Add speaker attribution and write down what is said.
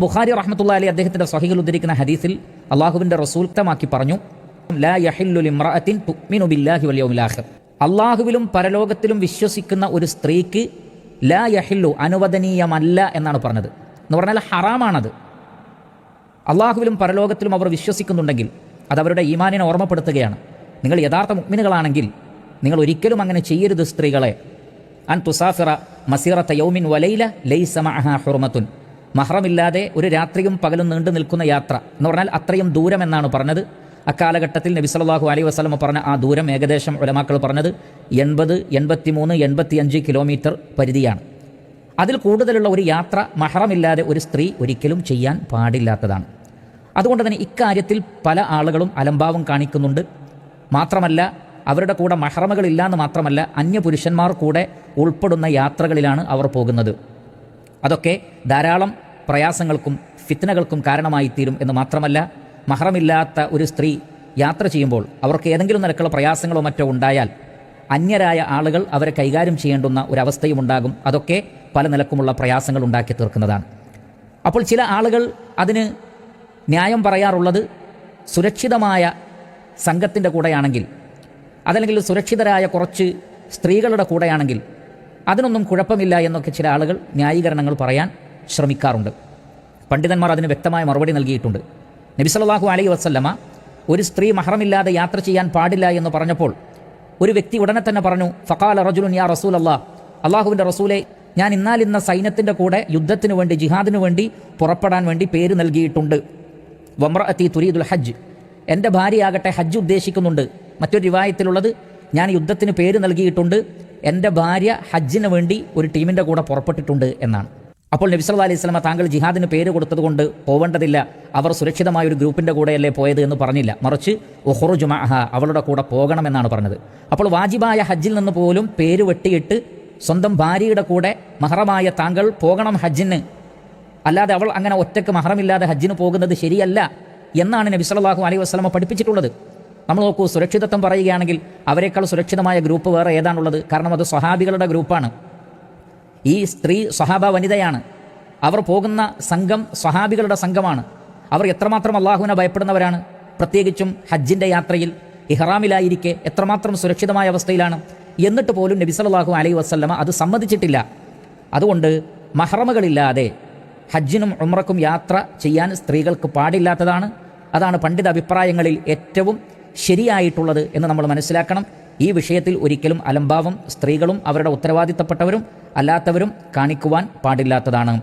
Speaker 1: ബുഖാരി റഹ്മത്തുള്ളാഹി അലൈഹി അദ്ദേഹത്തിന്റെ സ്വഹീഹിൽ ഉദ്ധരിക്കുന്ന ഹദീസിൽ അള്ളാഹുവിന്റെ റസൂൽ വ്യക്തമാക്കി പറഞ്ഞു, ലാ യഹില്ലു ലിംറഅത്തിൻ തുഅ്മിനു ബില്ലാഹി വൽ യൗമിൽ ആഖിർ. അള്ളാഹുവിലും പരലോകത്തിലും വിശ്വസിക്കുന്ന ഒരു സ്ത്രീക്ക് ലാ യഹില്ലു അനുവദനീയമല്ല എന്നാണ് പറഞ്ഞത്. എന്ന് പറഞ്ഞാൽ ഹറാമാണത്. അള്ളാഹുവിലും പരലോകത്തിലും അവർ വിശ്വസിക്കുന്നുണ്ടെങ്കിൽ അത് അവരുടെ ഈമാനിനെ ഓർമ്മപ്പെടുത്തുകയാണ്. നിങ്ങൾ യഥാർത്ഥ മുഅ്മിനുകളാണെങ്കിൽ നിങ്ങൾ ഒരിക്കലും അങ്ങനെ ചെയ്യരുത്. സ്ത്രീകളെ അൻ തുസാഫിറ മസീറത്ത യൗമിൻ വലൈല ലൈസ മഅഹാ ഹുർമത്തുൻ, മഹ്റമില്ലാതെ ഒരു രാത്രിയും പകലും നീണ്ടു നിൽക്കുന്ന യാത്ര എന്ന് പറഞ്ഞാൽ അത്രയും ദൂരം എന്നാണ് പറഞ്ഞത്. അക്കാലഘട്ടത്തിൽ നബി സല്ലല്ലാഹു അലൈഹി വസല്ലം പറഞ്ഞ ആ ദൂരം ഏകദേശം ഉലമാക്കൾ പറഞ്ഞത് 80, 83, 85 കിലോമീറ്റർ പരിധിയാണ്. അതിൽ കൂടുതലുള്ള ഒരു യാത്ര മഹ്റമില്ലാതെ ഒരു സ്ത്രീ ഒരിക്കലും ചെയ്യാൻ പാടില്ലാത്തതാണ്. അതുകൊണ്ട് തന്നെ ഇക്കാര്യത്തിൽ പല ആളുകളും അലംഭാവം കാണിക്കുന്നുണ്ട്. മാത്രമല്ല അവരുടെ കൂടെ മഹ്റമുകളില്ലാന്ന് മാത്രമല്ല, അന്യപുരുഷന്മാർ കൂടെ ഉൾപ്പെടുന്ന യാത്രകളിലാണ് അവർ പോകുന്നത്. അതൊക്കെ ധാരാളം പ്രയാസങ്ങൾക്കും ഫിത്നകൾക്കും കാരണമായി തീരും എന്ന് മാത്രമല്ല, മഹ്റമില്ലാത്ത ഒരു സ്ത്രീ യാത്ര ചെയ്യുമ്പോൾ അവർക്ക് ഏതെങ്കിലും നിലക്കുള്ള പ്രയാസങ്ങളോ മറ്റോ ഉണ്ടായാൽ അന്യരായ ആളുകൾ അവരെ കൈകാര്യം ചെയ്യേണ്ടുന്ന ഒരവസ്ഥയും ഉണ്ടാകും. അതൊക്കെ പല നിലക്കുമുള്ള പ്രയാസങ്ങൾ ഉണ്ടാക്കി തീർക്കുന്നതാണ്. അപ്പോൾ ചില ആളുകൾ അതിന് ന്യായം പറയാറുള്ളത് സുരക്ഷിതമായ സംഘത്തിൻ്റെ കൂടെയാണെങ്കിൽ, അതല്ലെങ്കിൽ സുരക്ഷിതരായ കുറച്ച് സ്ത്രീകളുടെ കൂടെയാണെങ്കിൽ അതിനൊന്നും കുഴപ്പമില്ല എന്നൊക്കെ ചില ആളുകൾ ന്യായീകരണങ്ങൾ പറയാൻ ശ്രമിക്കാറുണ്ട്. പണ്ഡിതന്മാർ അതിന് വ്യക്തമായ മറുപടി നൽകിയിട്ടുണ്ട്. നബി സല്ലല്ലാഹു അലൈഹി വസല്ലമ ഒരു സ്ത്രീ മഹ്റമില്ലാതെ യാത്ര ചെയ്യാൻ പാടില്ല എന്ന് പറഞ്ഞപ്പോൾ ഒരു വ്യക്തി ഉടനെ തന്നെ പറഞ്ഞു, ഫഖാല റജുലുൻ യാ റസൂലല്ലാഹ്, അള്ളാഹുവിൻ്റെ റസൂലെ, ഞാൻ ഇന്ന സൈന്യത്തിൻ്റെ കൂടെ യുദ്ധത്തിന് വേണ്ടി ജിഹാദിന് വേണ്ടി പുറപ്പെടാൻ വേണ്ടി പേര് നൽകിയിട്ടുണ്ട്. വമ്രഅതി തുരീദുൽ ഹജ്ജ്, എൻ്റെ ഭാര്യയാകട്ടെ ഹജ്ജ് ഉദ്ദേശിക്കുന്നുണ്ട്. മറ്റൊരു റിവായത്തിലുള്ളത് ഞാൻ യുദ്ധത്തിന് പേര് നൽകിയിട്ടുണ്ട്, എൻ്റെ ഭാര്യ ഹജ്ജിന് വേണ്ടി ഒരു ടീമിൻ്റെ കൂടെ പുറപ്പെട്ടിട്ടുണ്ട് എന്നാണ്. അപ്പോൾ നബി സല്ലല്ലാഹു അലൈഹി വസല്ലം താങ്കൾ ജിഹാദിന് പേര് കൊടുത്തതുകൊണ്ട് പോവേണ്ടതില്ല, അവർ സുരക്ഷിതമായ ഒരു ഗ്രൂപ്പിൻ്റെ കൂടെയല്ലേ പോയത് എന്ന് പറഞ്ഞില്ല. മറിച്ച് ഉഖ്റുജു മഅഹ, അവളുടെ കൂടെ പോകണമെന്നാണ് പറഞ്ഞത്. അപ്പോൾ വാജിബായ ഹജ്ജിൽ നിന്ന് പോലും പേര് വെട്ടിയിട്ട് സ്വന്തം ഭാര്യയുടെ കൂടെ മഹ്റമായ താങ്കൾ പോകണം ഹജ്ജിന്, അല്ലാതെ അവൾ അങ്ങനെ ഒറ്റയ്ക്ക് മഹ്റമില്ലാതെ ഹജ്ജിന് പോകുന്നത് ശരിയല്ല എന്നാണ് നബി സല്ലല്ലാഹു അലൈഹി വസല്ലം പഠിപ്പിച്ചിട്ടുള്ളത്. നമ്മൾ നോക്കൂ, സുരക്ഷിതത്വം പറയുകയാണെങ്കിൽ അവരെക്കാൾ സുരക്ഷിതമായ ഗ്രൂപ്പ് വേറെ ഏതാണുള്ളത്? കാരണം അത് സ്വഹാബികളുടെ ഗ്രൂപ്പാണ്. ഈ സ്ത്രീ സ്വഹാബ വനിതയാണ്. അവർ പോകുന്ന സംഘം സ്വഹാബികളുടെ സംഘമാണ്. അവർ എത്രമാത്രം അള്ളാഹുവിനെ ഭയപ്പെടുന്നവരാണ്. പ്രത്യേകിച്ചും ഹജ്ജിൻ്റെ യാത്രയിൽ ഇഹ്റാമിലായിരിക്കെ എത്രമാത്രം സുരക്ഷിതമായ അവസ്ഥയിലാണ്. എന്നിട്ട് പോലും നബി സല്ലല്ലാഹു അലൈഹി വസല്ലമ അത് സമ്മതിച്ചിട്ടില്ല. അതുകൊണ്ട് മഹ്റമുകളില്ലാതെ ഹജ്ജിനും ഉംറക്കും യാത്ര ചെയ്യാൻ സ്ത്രീകൾക്ക് പാടില്ലാത്തതാണ്. അതാണ് പണ്ഡിത അഭിപ്രായങ്ങളിൽ ഏറ്റവും ശരിയായിട്ടുള്ളത് എന്ന് നമ്മൾ മനസ്സിലാക്കണം. ഈ വിഷയത്തിൽ ഒരിക്കലും അലംഭാവം സ്ത്രീകളും അവരുടെ ഉത്തരവാദിത്തപ്പെട്ടവരും അല്ലാത്തവരും കാണിക്കുവാൻ പാടില്ലാത്തതാണ്.